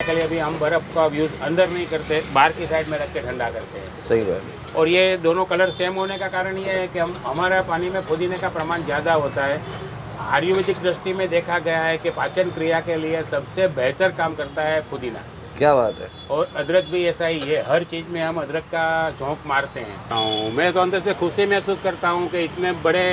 के लिए भी हम बर्फ़ का यूज़ अंदर नहीं करते, बाहर की साइड में रख के ठंडा करते हैं। सही बात। और ये दोनों कलर सेम होने का कारण ये है कि हम हमारे पानी में पुदीने का प्रमाण ज़्यादा होता है। आयुर्वेदिक दृष्टि में देखा गया है कि पाचन क्रिया के लिए सबसे बेहतर काम करता है पुदीना। क्या बात है। और अदरक भी ऐसा ही है, हर चीज़ में हम अदरक का झोंक मारते हैं। मैं तो अंदर से खुशी महसूस करता हूँ कि इतने बड़े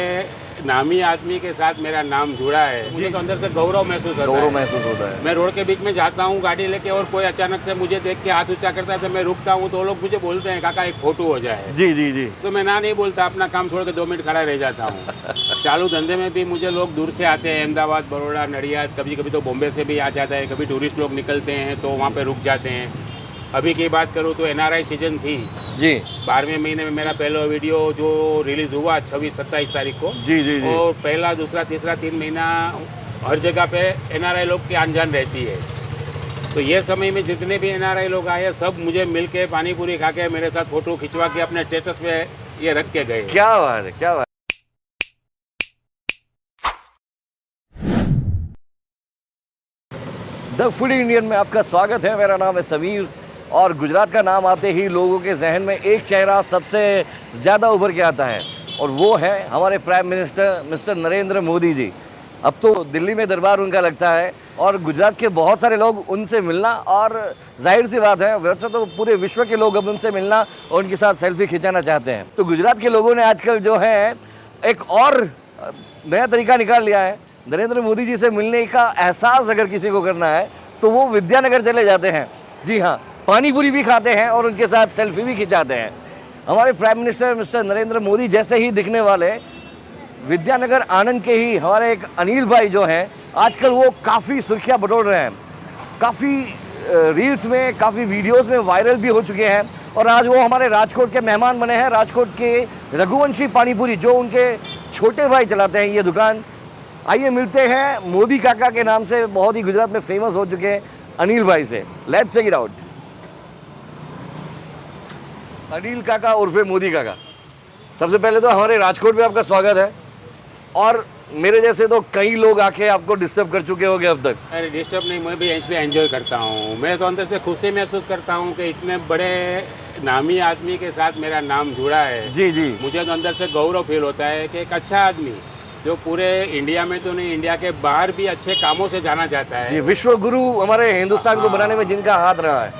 नामी आदमी के साथ मेरा नाम जुड़ा है। मुझे तो अंदर से गौरव महसूस होता है। गौरव महसूस होता है। मैं रोड के बीच में जाता हूँ गाड़ी लेके और कोई अचानक से मुझे देख के हाथ ऊंचा करता है तो मैं रुकता हूँ, तो लोग मुझे बोलते हैं काका एक फोटो हो जाए। जी जी जी। तो मैं ना नहीं बोलता, अपना काम छोड़ के 2 मिनट खड़ा रह जाता हूँ। चालू धंधे में भी मुझे लोग दूर से आते हैं, अहमदाबाद, बड़ौदा, नडियाद, कभी कभी तो बॉम्बे से भी आ जाता है, कभी टूरिस्ट लोग निकलते हैं तो वहाँ पे रुक जाते हैं। अभी की बात करूँ तो NRI सीजन थी जी। 12वें महीने में मेरा पहला वीडियो जो रिलीज़ हुआ 26-27 तारीख को। जी जी जी। और पहला, दूसरा, तीसरा 3 महीना हर जगह पे NRI लोग की आन-जान रहती है। तो ये समय में जितने भी NRI लोग आए सब मुझे मिल के पानी पूरी खा के मेरे साथ फ़ोटो खिंचवा के अपने स्टेटस पे ये रख के गए। क्या बात है, क्या बात। द फूडी इंडियन में आपका स्वागत है। मेरा नाम है समीर और गुजरात का नाम आते ही लोगों के जहन में एक चेहरा सबसे ज़्यादा उभर के आता है और वो है हमारे prime minister mister Narendra Modi ji. अब तो दिल्ली में दरबार उनका लगता है और गुजरात के बहुत सारे लोग उनसे मिलना, और जाहिर सी बात है वैसे तो पूरे विश्व के लोग अब उनसे मिलना और उनके साथ सेल्फी खिंचाना चाहते हैं। तो गुजरात के लोगों ने आजकल जो है एक और नया तरीका निकाल लिया है। नरेंद्र मोदी जी से मिलने का एहसास अगर किसी को करना है तो वो विद्यानगर चले जाते हैं। जी हाँ, पानी पूरी भी खाते हैं और उनके साथ सेल्फी भी खिंचाते हैं। हमारे prime minister mister Narendra Modi जैसे ही दिखने वाले विद्यानगर आनंद के ही हमारे एक अनिल भाई जो हैं, आजकल वो काफ़ी सुर्खियाँ बटोर रहे हैं, काफ़ी रील्स में, काफ़ी वीडियोस में वायरल भी हो चुके हैं। और आज वो हमारे राजकोट के मेहमान बने हैं। राजकोट के रघुवंशी पानीपुरी जो उनके छोटे भाई चलाते हैं ये दुकान। आइए मिलते हैं मोदी काका के नाम से बहुत ही गुजरात में फेमस हो चुके हैं अनिल भाई से। Let's check it out. Anil काका उर्फे मोदी काका, सबसे पहले तो हमारे राजकोट में आपका स्वागत है। और मेरे जैसे तो कई लोग आके आपको डिस्टर्ब कर चुके होंगे अब तक। अरे डिस्टर्ब नहीं, मैं भी इसलिए एंजॉय करता हूँ। मैं तो अंदर से खुशी महसूस करता हूँ कि इतने बड़े नामी आदमी के साथ मेरा नाम जुड़ा है। जी जी। मुझे तो अंदर से गौरव फील होता है कि एक अच्छा आदमी जो पूरे इंडिया में तो नहीं, इंडिया के बाहर भी अच्छे कामों से जाना जाता है। जी, विश्व गुरु हमारे हिंदुस्तान को बनाने में जिनका हाथ रहा है,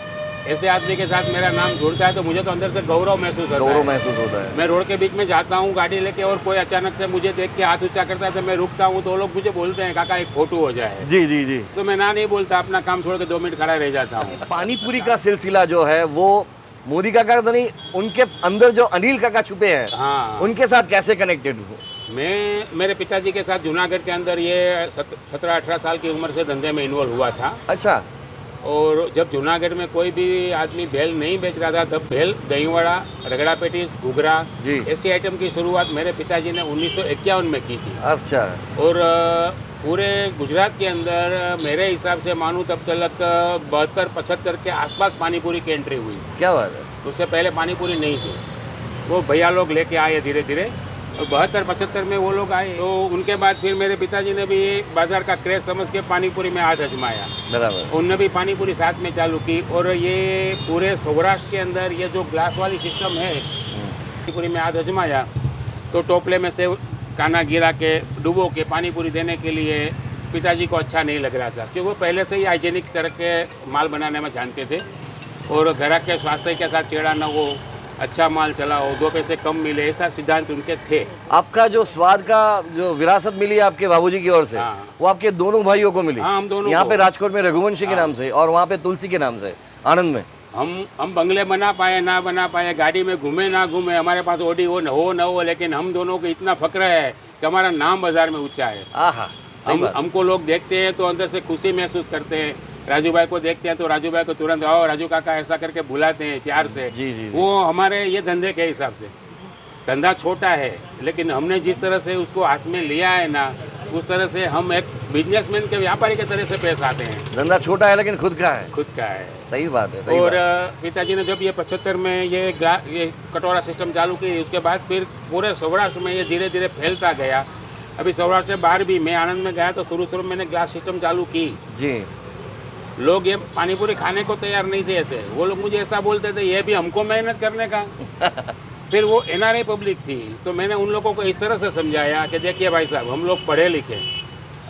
ऐसे आदमी के साथ मेरा नाम जुड़ता है तो मुझे तो अंदर से गौरव महसूस होता है। गौरव महसूस होता है। मैं रोड के बीच में जाता हूँ गाड़ी लेके और कोई अचानक से मुझे देख के हाथ ऊंचा करता है तो मैं रुकता हूँ, तो लोग मुझे बोलते हैं काका एक फोटो हो जाए। जी जी जी। तो मैं ना नहीं बोलता, अपना काम छोड़ के 2 मिनट खड़ा रह जाता हूँ। पानी पूरी का सिलसिला जो है वो मोदी काका तो नहीं, उनके अंदर जो अनिल काका छुपे हैं हाँ, उनके साथ कैसे कनेक्टेड हो? मैं मेरे पिताजी के साथ जूनागढ़ के अंदर ये 17-18 साल की उम्र से धंधे में इन्वॉल्व हुआ था। अच्छा। और जब जूनागढ़ में कोई भी आदमी भेल नहीं बेच रहा था तब भेल, दही वड़ा, रगड़ा पेटीज, घुघरा, जी। ऐसी आइटम की शुरुआत मेरे पिताजी ने 1951 में की थी। अच्छा। और पूरे गुजरात के अंदर मेरे हिसाब से मानूं तब तक 72-75 के आसपास पानीपुरी की एंट्री हुई। क्या बात है। उससे पहले पानीपुरी नहीं थी, वो भैया लोग लेके आए धीरे धीरे। और 72-75 में वो लोग आए तो उनके बाद फिर मेरे पिताजी ने भी बाजार का क्रेज समझ के पानीपुरी में हाथ आजमाया। बराबर। उनने भी पानीपुरी साथ में चालू की। और ये पूरे सौराष्ट्र के अंदर ये जो ग्लास वाली सिस्टम है, पानीपुरी में हाथ आजमाया तो टोपले में से काना गिरा के डुबो के पानीपुरी देने के लिए पिताजी को अच्छा नहीं लग रहा था, क्योंकि वो पहले से ही हाइजेनिक तरह के माल बनाने में जानते थे और ग्राहक के स्वास्थ्य के साथ छेड़ा न हो, अच्छा माल चलाओ, 2 पैसे कम मिले, ऐसा सिद्धांत उनके थे। आपका जो स्वाद का जो विरासत मिली आपके बाबूजी की ओर से, हाँ। वो आपके दोनों भाइयों को मिली। हाँ, हम दोनों यहाँ को। पे राजकोट में रघुवंशी के नाम से और वहाँ पे तुलसी के नाम से आनंद में। हम बंगले बना पाए ना बना पाए, गाड़ी में घूमे ना घूमे, हमारे पास ऑडी हो न हो, लेकिन हम दोनों को इतना फक्र है कि हमारा नाम बाजार में ऊंचा है। आहा, सही बात। हमको लोग देखते हैं तो अंदर से खुशी महसूस करते हैं। राजू भाई को देखते हैं तो राजू भाई को तुरंत आओ राजू काका ऐसा करके बुलाते हैं प्यार से। जी, जी, जी। वो हमारे ये धंधे के हिसाब से, धंधा छोटा है लेकिन हमने जिस तरह से उसको हाथ में लिया है ना, उस तरह से हम एक बिजनेसमैन के व्यापारी के तरह से पेश आते हैं। धंधा छोटा है लेकिन खुद का है। खुद का है। सही बात है। सही और बात। पिताजी ने जब ये 75 में ये कटोरा सिस्टम चालू की, उसके बाद फिर पूरे सौराष्ट्र में ये धीरे धीरे फैलता गया। अभी सौराष्ट्र से बाहर भी, मैं आनंद में गया तो शुरू में मैंने ग्लास सिस्टम चालू की। जी। लोग ये पानी पूरी खाने को तैयार नहीं थे ऐसे, वो लोग मुझे ऐसा बोलते थे ये भी हमको मेहनत करने का। फिर वो एनआरआई पब्लिक थी, तो मैंने उन लोगों को इस तरह से समझाया कि देखिए भाई साहब, हम लोग पढ़े लिखे,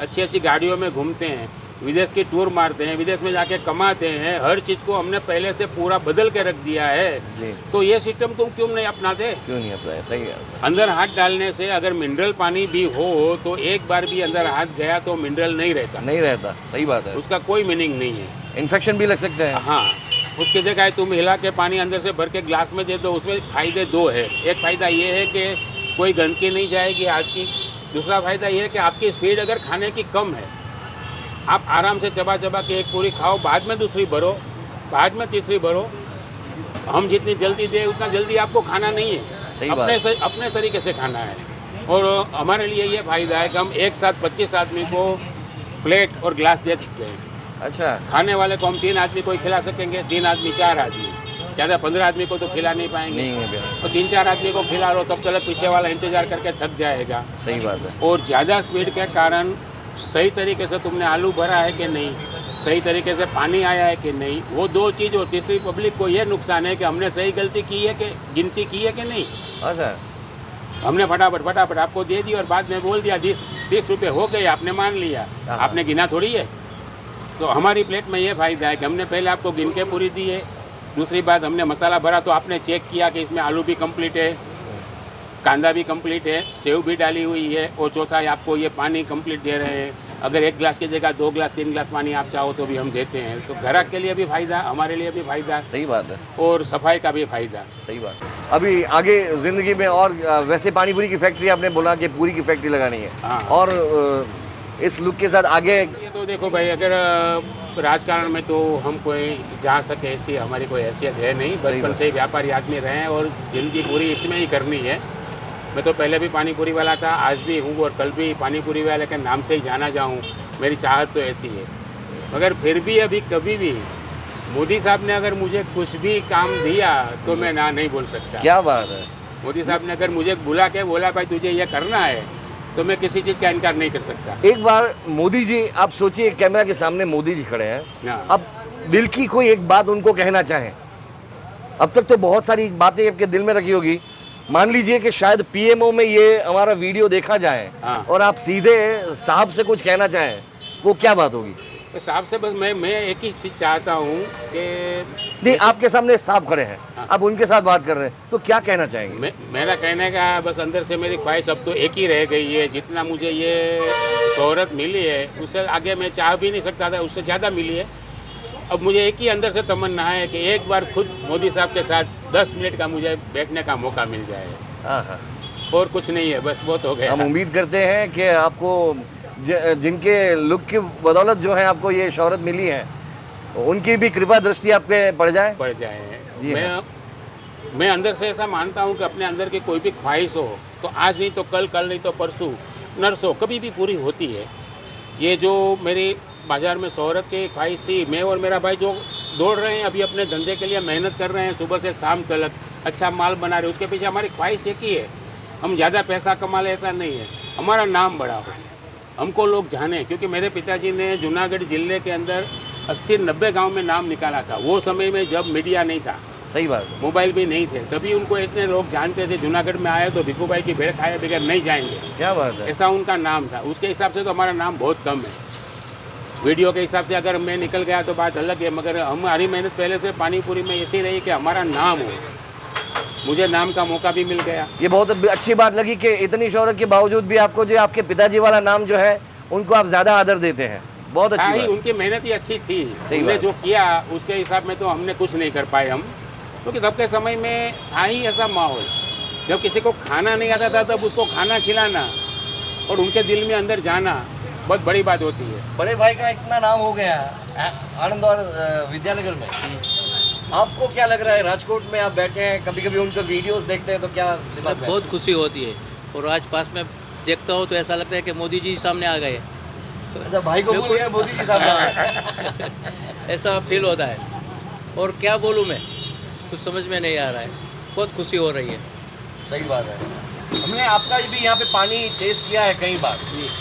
अच्छी अच्छी गाड़ियों में घूमते हैं, विदेश की टूर मारते हैं, विदेश में जाके कमाते हैं, हर चीज़ को हमने पहले से पूरा बदल के रख दिया है। जी। तो ये सिस्टम तुम क्यों नहीं अपनाते? क्यों नहीं अपनाया? सही है। अंदर हाथ डालने से अगर मिनरल पानी भी हो तो एक बार भी अंदर हाथ गया तो मिनरल नहीं रहता, नहीं रहता, सही बात है। उसका कोई मीनिंग नहीं है। इन्फेक्शन भी लग सकते हैं। हाँ, उसकी जगह तुम हिला के पानी अंदर से भर के ग्लास में दे दो, उसमें फ़ायदे दो है। एक फ़ायदा ये है कि कोई गंदगी नहीं जाएगी हाथ की, दूसरा फ़ायदा ये है कि आपकी स्पीड अगर खाने की कम है, आप आराम से चबा चबा के एक पूरी खाओ, बाद में दूसरी भरो, बाद में तीसरी भरो। हम जितनी जल्दी दे उतना जल्दी आपको खाना नहीं है, सही बात है। अपने तरीके से खाना है। और हमारे लिए ये फ़ायदा है कि हम एक साथ 25 आदमी को प्लेट और ग्लास दे सकते हैं। अच्छा, खाने वाले को हम 3 आदमी को ही खिला सकेंगे, 3 आदमी 4 आदमी, ज़्यादा 15 आदमी को तो खिला नहीं पाएंगे। नहीं है भैया। तो 3-4 आदमी को खिला लो तब तक पीछे वाला इंतजार करके थक जाएगा। सही बात है। और ज़्यादा स्पीड के कारण सही तरीके से तुमने आलू भरा है कि नहीं, सही तरीके से पानी आया है कि नहीं, वो दो चीज़। और तीसरी पब्लिक को ये नुकसान है कि हमने सही गलती की है कि गिनती की है कि नहीं। अच्छा, हमने फटाफट आपको दे दी और बाद में बोल दिया 30 रुपये हो गए, आपने मान लिया, आपने गिना थोड़ी है। तो हमारी प्लेट में ये फ़ायदा है कि हमने पहले आपको गिन के पूरी दी है। दूसरी बात, हमने मसाला भरा तो आपने चेक किया कि इसमें आलू भी कंप्लीट है, कांदा भी कंप्लीट है, सेव भी डाली हुई है, और चौथा है आपको ये पानी कंप्लीट दे रहे हैं। अगर 1 गिलास की जगह 2 गिलास 3 गिलास पानी आप चाहो तो भी हम देते हैं। तो ग्राहक के लिए भी फ़ायदा, हमारे लिए भी फ़ायदा, सही बात है। और सफाई का भी फ़ायदा। सही बात है। अभी आगे ज़िंदगी में और वैसे पानी पूरी की फैक्ट्री आपने बोला कि पूरी की फैक्ट्री लगानी है। हाँ। और इस लुक के साथ आगे ये तो देखो भाई, अगर राजकारण में तो हम कोई जा सके ऐसी हमारी कोई हैसियत है नहीं। बचपन से ही व्यापारी आदमी रहे हैं और जिंदगी पूरी इसमें ही करनी है। मैं तो पहले भी पानी पूरी वाला था, आज भी हूँ और कल भी पानी पूरी वाले के नाम से ही जाना जाऊँ, मेरी चाहत तो ऐसी है। मगर फिर भी अभी कभी भी मोदी साहब ने अगर मुझे कुछ भी काम दिया तो मैं ना नहीं बोल सकता। क्या बात है। मोदी साहब ने अगर मुझे बुला के बोला भाई तुझे ये करना है, तो मैं किसी चीज़ का इनकार नहीं कर सकता। एक बार मोदी जी, आप सोचिए कैमरा के सामने मोदी जी खड़े हैं, हाँ। अब दिल की कोई एक बात उनको कहना चाहें। अब तक तो बहुत सारी बातें आपके दिल में रखी होगी, मान लीजिए कि शायद पीएमओ में ये हमारा वीडियो देखा जाए हाँ। और आप सीधे साहब से कुछ कहना चाहें, वो क्या बात होगी? तो साहब से बस मैं एक ही चीज़ चाहता हूँ कि नहीं, आपके सामने साहब खड़े हैं, हाँ। आप उनके साथ बात कर रहे हैं, तो क्या कहना चाहेंगे? मेरा कहने का बस अंदर से मेरी ख्वाहिश अब तो एक ही रह गई है। जितना मुझे ये शोहरत मिली है उससे आगे मैं चाह भी नहीं सकता था, उससे ज़्यादा मिली है। अब मुझे एक ही अंदर से तमन्ना है कि एक बार खुद मोदी साहब के साथ 10 मिनट का मुझे बैठने का मौका मिल जाए। हाँ हाँ, और कुछ नहीं है, बस बहुत हो गया। हम उम्मीद करते हैं कि आपको जिनके लुक की बदौलत जो है आपको ये शोहरत मिली है, उनकी भी कृपा दृष्टि आप पे पड़ जाए। बढ़ जाए। जी मैं अंदर से ऐसा मानता हूँ कि अपने अंदर की कोई भी ख्वाहिश हो तो आज नहीं तो कल, कल नहीं तो परसों, नरसों कभी भी पूरी होती है। ये जो मेरी बाज़ार में शोहरत की ख्वाहिश थी, मैं और मेरा भाई जो दौड़ रहे हैं अभी अपने धंधे के लिए, मेहनत कर रहे हैं सुबह से शाम तक, अच्छा माल बना रहे हैं, उसके पीछे हमारी ख्वाहिश एक ही है, हम ज़्यादा पैसा कमा ले ऐसा नहीं है, हमारा नाम बड़ा हो, हमको लोग जाने। क्योंकि मेरे पिताजी ने जूनागढ़ ज़िले के अंदर 80-90 गांव में नाम निकाला था, वो समय में जब मीडिया नहीं था, सही बात है। मोबाइल भी नहीं थे, तभी उनको इतने लोग जानते थे। जूनागढ़ में आए तो भिक्खू भाई की भेड़ खाए बगैर नहीं जाएंगे, क्या बात है। ऐसा उनका नाम था। उसके हिसाब से तो हमारा नाम बहुत कम है। वीडियो के हिसाब से अगर मैं निकल गया तो बात अलग है, मगर हमारी मेहनत पहले से पानी पूरी में ऐसी रही कि हमारा नाम हो। मुझे नाम का मौका भी मिल गया। ये बहुत अच्छी बात लगी कि इतनी शोहरत के बावजूद भी आपको जो आपके पिताजी वाला नाम जो है उनको आप ज़्यादा आदर देते हैं, बहुत अच्छी ही बात। उनकी मेहनत ही अच्छी थी, सही उन्होंने बात। जो किया उसके हिसाब में तो हमने कुछ नहीं कर पाए हम, क्योंकि तब के समय में था ही ऐसा माहौल, जब किसी को खाना नहीं आता था तब उसको खाना खिलाना और उनके दिल में अंदर जाना बहुत बड़ी बात होती है। बड़े भाई का इतना नाम हो गया आनंद और विद्यानगर में, आपको क्या लग रहा है? राजकोट में आप बैठे हैं, कभी कभी उनके वीडियोस देखते हैं तो क्या दिमाग में? बहुत खुशी होती है, और आज पास में देखता हूँ तो ऐसा लगता है कि मोदी जी सामने आ गए। अच्छा, भाई को बोल गया मोदी जी साहब। ऐसा फील होता है, और क्या बोलूँ मैं, कुछ समझ में नहीं आ रहा है, बहुत खुशी हो रही है। सही बात है। हमने आपका भी यहाँ पे पानी टेस्ट किया है कई बार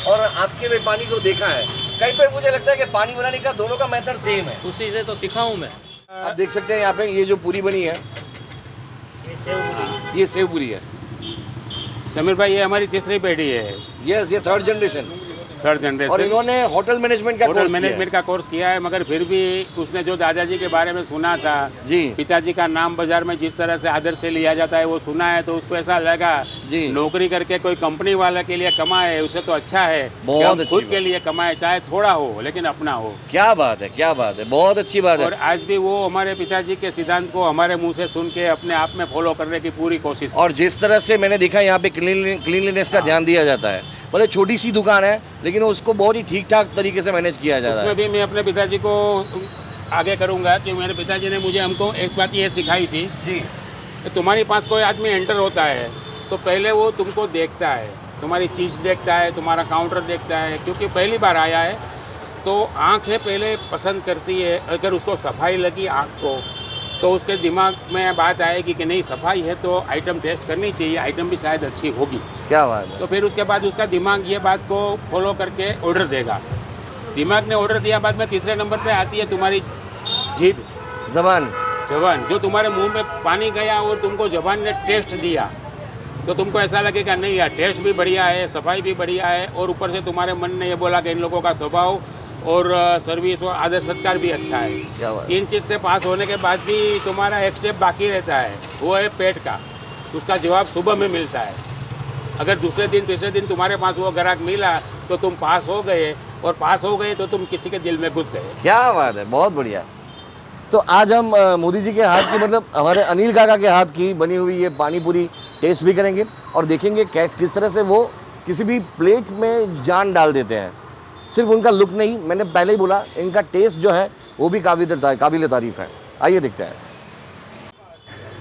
और आपके भी पानी को देखा है, कहीं पर मुझे लगता है कि पानी बनाने का दोनों का मेथड सेम है। उसी से तो सीखा हूँ मैं। आप देख सकते हैं यहाँ पे ये जो पूरी बनी है, ये सेव पूरी है। समीर भाई, ये हमारी तीसरी पीढ़ी है, यस, ये थर्ड जनरेशन। थर्ड और जनरेशन। इन्होंने होटल मैनेजमेंट का होटल कोर्स किया है। मैनेजमेंट का कोर्स किया है, मगर फिर भी उसने जो दादाजी के बारे में सुना था, जी पिताजी का नाम बाजार में जिस तरह से आदर से लिया जाता है वो सुना है, तो उसको ऐसा लगा जी। नौकरी करके कोई कंपनी वाले के लिए कमाए, उसे तो अच्छा है बहुत कि हम अच्छी खुद बात। के लिए कमाए, चाहे थोड़ा हो लेकिन अपना हो। क्या बात है, क्या बात है, बहुत अच्छी बात और है। आज भी वो हमारे पिताजी के सिद्धांत को हमारे मुंह से सुन के अपने आप में फॉलो करने की पूरी कोशिश। और जिस तरह से मैंने देखा यहाँ पे क्लीनलीनेस का ध्यान दिया जाता है, भले छोटी सी दुकान है लेकिन उसको बहुत ही ठीक ठाक तरीके से मैनेज किया जा रहा है। उसमें भी मैं अपने पिताजी को आगे करूंगा कि मेरे पिताजी ने मुझे हमको एक बात ये सिखाई थी जी कि तुम्हारे पास कोई आदमी एंटर होता है तो पहले वो तुमको देखता है, तुम्हारी चीज़ देखता है, तुम्हारा काउंटर देखता है, क्योंकि पहली बार आया है तो आंखें पहले पसंद करती है। अगर उसको सफाई लगी आँख को तो उसके दिमाग में बात आएगी कि नहीं सफाई है तो आइटम टेस्ट करनी चाहिए, आइटम भी शायद अच्छी होगी। क्या बात है। तो फिर उसके बाद उसका दिमाग ये बात को फॉलो करके ऑर्डर देगा। दिमाग ने ऑर्डर दिया, बाद में तीसरे नंबर पे आती है तुम्हारी जिद, जबान। जबान। जो तुम्हारे मुंह में पानी गया और तुमको जबान ने टेस्ट दिया तो तुमको ऐसा लगेगा नहीं यार टेस्ट भी बढ़िया है, सफाई भी बढ़िया है, और ऊपर से तुम्हारे मन ने ये बोला कि इन लोगों का स्वभाव और सर्विस और आदर सत्कार भी अच्छा है। क्या बात है। तीन चीज़ से पास होने के बाद भी तुम्हारा एक स्टेप बाकी रहता है, वो है पेट का। उसका जवाब सुबह में मिलता है। अगर दूसरे दिन तीसरे दिन तुम्हारे पास वो ग्राहक मिला तो तुम पास हो गए, और पास हो गए तो तुम किसी के दिल में घुस गए। क्या बात है, बहुत बढ़िया। तो आज हम मोदी जी के हाथ की, मतलब हमारे अनिल काका के हाथ की बनी हुई ये पानी पूरी टेस्ट भी करेंगे और देखेंगे किस तरह से वो किसी भी प्लेट में जान डाल देते हैं। सिर्फ उनका लुक नहीं, मैंने पहले ही बोला, इनका टेस्ट जो है वो भी काबिल तारीफ है। आइए देखते हैं।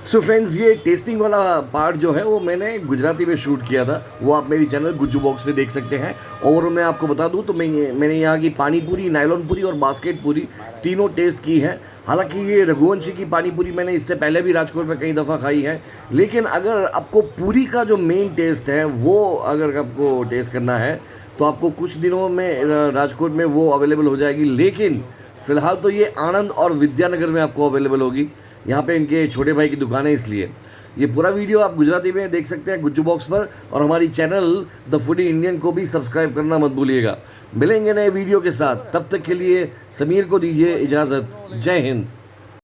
सो फ्रेंड्स, ये टेस्टिंग वाला पार्ट जो है वो मैंने गुजराती में शूट किया था, वो आप मेरी चैनल गुज्जू बॉक्स पे देख सकते हैं। और मैं आपको बता दूं तो मैंने यहाँ की पानी पूरी, नायलॉन पूरी और बास्केट पूरी तीनों टेस्ट की है। हालांकि ये रघुवंशी की पानी पूरी मैंने इससे पहले भी राजकोट में कई दफ़ा खाई है, लेकिन अगर आपको पूरी का जो मेन टेस्ट है वो अगर आपको टेस्ट करना है तो आपको कुछ दिनों में राजकोट में वो अवेलेबल हो जाएगी, लेकिन फ़िलहाल तो ये आनंद और विद्यानगर में आपको अवेलेबल होगी। यहाँ पे इनके छोटे भाई की दुकान है, इसलिए ये पूरा वीडियो आप गुजराती में देख सकते हैं गुज्जू बॉक्स पर। और हमारी चैनल द फूडी इंडियन को भी सब्सक्राइब करना मत भूलिएगा। मिलेंगे नए वीडियो के साथ, तब तक के लिए समीर को दीजिए इजाज़त। जय हिंद।